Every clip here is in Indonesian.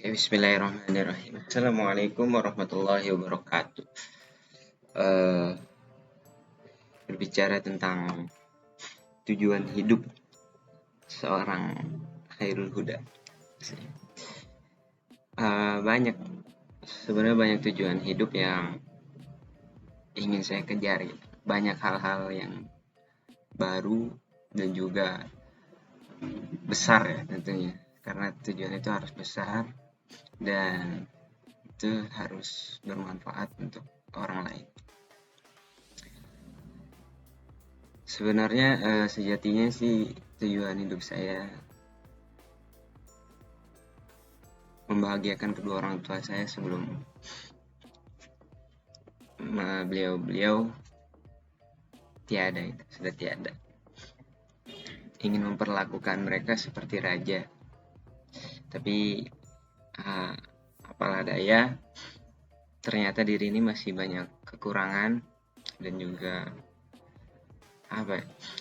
Bismillahirrahmanirrahim. Assalamualaikum warahmatullahi wabarakatuh. Eh, Berbicara tentang tujuan hidup seorang Khairul Huda. Banyak, sebenarnya banyak tujuan hidup yang ingin saya kejar. Banyak hal-hal yang baru dan juga besar ya tentunya. Karena tujuan itu harus besar dan itu harus bermanfaat untuk orang lain. Sebenarnya sejatinya sih tujuan hidup saya membahagiakan kedua orang tua saya sebelum beliau sudah tiada. Ingin memperlakukan mereka seperti raja, tapi apalah daya, ternyata diri ini masih banyak kekurangan dan juga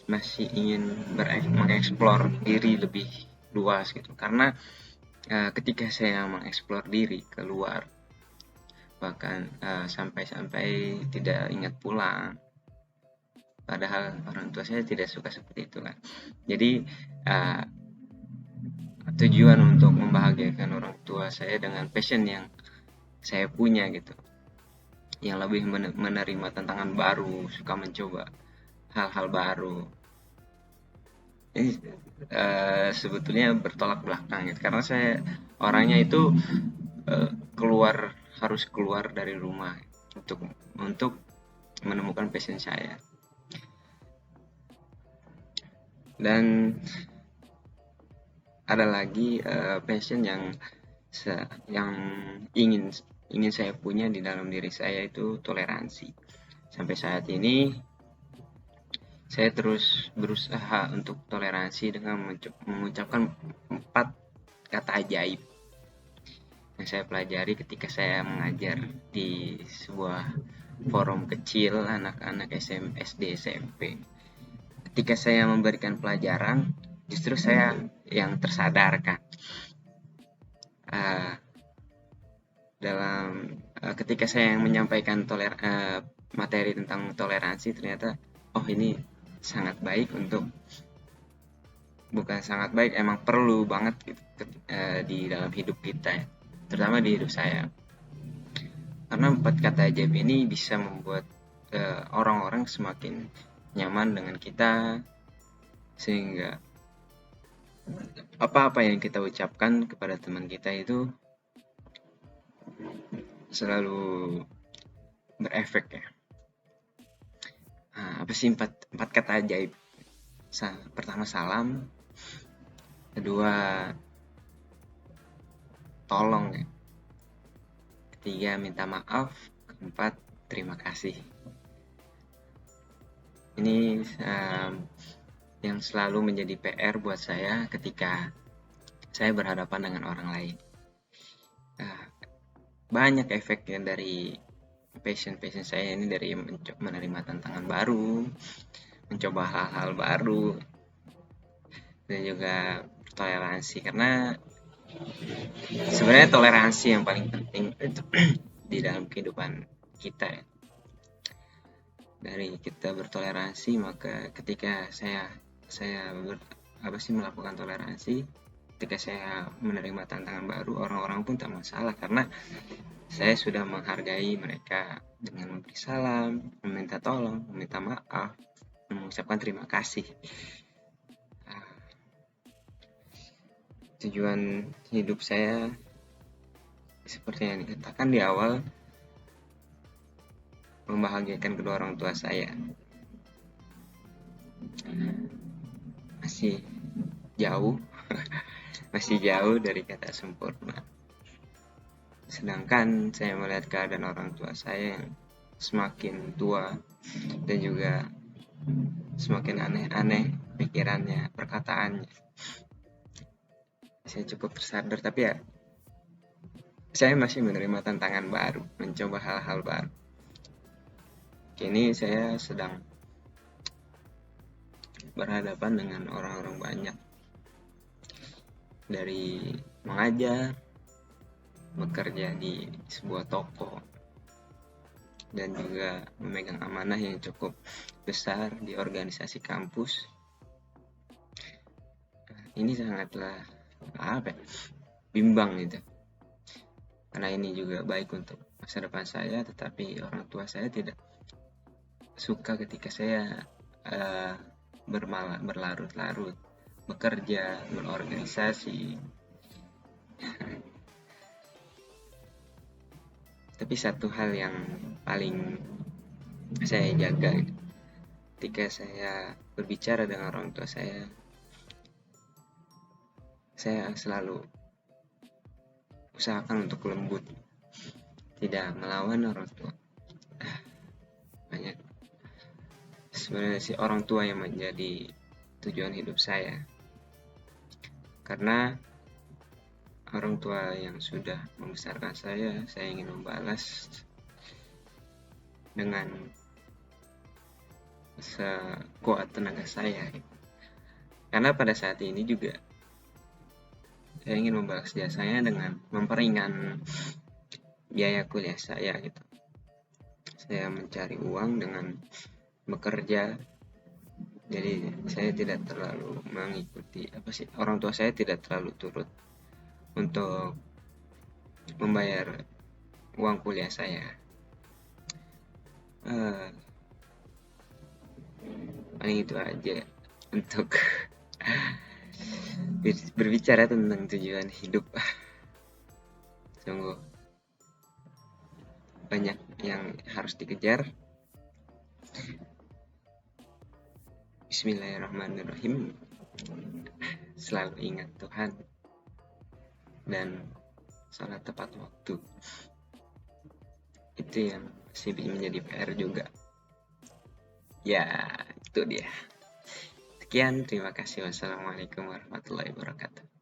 masih ingin mengeksplor diri lebih luas gitu. Karena ketika saya mengeksplor diri keluar, bahkan sampai-sampai tidak ingat pulang, padahal orang tua saya tidak suka seperti itu kan. Jadi tujuan untuk membahagiakan orang tua saya dengan passion yang saya punya gitu, yang lebih menerima tantangan baru, suka mencoba hal-hal baru. Ini sebetulnya bertolak belakang gitu, karena saya orangnya itu harus keluar dari rumah untuk menemukan passion saya. Dan ada lagi passion yang ingin saya punya di dalam diri saya, itu toleransi. Sampai saat ini saya terus berusaha untuk toleransi dengan mengucapkan 4 kata ajaib yang saya pelajari ketika saya mengajar di sebuah forum kecil anak-anak SD SMP. Ketika saya memberikan pelajaran, justru saya yang tersadarkan ketika saya yang menyampaikan materi tentang toleransi, ternyata ini sangat baik bukan sangat baik, emang perlu banget gitu, di dalam hidup kita, terutama di hidup saya. Karena 4 kata ajaib ini bisa membuat orang-orang semakin nyaman dengan kita, sehingga apa-apa yang kita ucapkan kepada teman kita itu selalu berefek ya. Apa sih 4 kata ajaib? Pertama salam, kedua tolong ya, ketiga minta maaf, keempat terima kasih. Ini yang selalu menjadi PR buat saya ketika saya berhadapan dengan orang lain. Banyak efeknya dari passion saya ini, dari menerima tantangan baru, mencoba hal-hal baru, dan juga toleransi. Karena sebenarnya toleransi yang paling penting itu di dalam kehidupan kita ya. Dari kita bertoleransi, maka ketika saya melakukan toleransi, ketika saya menerima tantangan baru, orang-orang pun tak masalah, karena saya sudah menghargai mereka dengan memberi salam, meminta tolong, meminta maaf, mengucapkan terima kasih. Tujuan hidup saya seperti yang dikatakan di awal, membahagiakan kedua orang tua saya. Masih jauh masih jauh dari kata sempurna. Sedangkan saya melihat keadaan orang tua saya yang semakin tua dan juga semakin aneh-aneh pikirannya, perkataannya. Saya cukup tersadar, tapi ya saya masih menerima tantangan baru, mencoba hal-hal baru. Kini saya sedang berhadapan dengan orang-orang banyak, dari mengajar, bekerja di sebuah toko dan juga memegang amanah yang cukup besar di organisasi kampus. Ini sangatlah bimbang gitu, karena ini juga baik untuk masa depan saya, tetapi orang tua saya tidak suka ketika saya berlarut-larut bekerja, berorganisasi. Tapi satu hal yang paling saya jaga ketika saya berbicara dengan orang tua saya selalu usahakan untuk lembut, tidak melawan orang tua. Banyak sebenarnya si orang tua yang menjadi tujuan hidup saya, karena orang tua yang sudah membesarkan saya ingin membalas dengan sekuat tenaga saya. Karena pada saat ini juga saya ingin membalas jasanya dengan memperingan biaya kuliah saya gitu. Saya mencari uang dengan bekerja, jadi saya tidak terlalu mengikuti orang tua saya tidak terlalu turut untuk membayar uang kuliah saya. Paling itu aja untuk berbicara tentang tujuan hidup. Sungguh banyak yang harus dikejar. Bismillahirrahmanirrahim. Selalu ingat Tuhan dan sholat tepat waktu. Itu yang masih menjadi PR juga. Ya, itu dia. Sekian, terima kasih. Wassalamualaikum warahmatullahi wabarakatuh.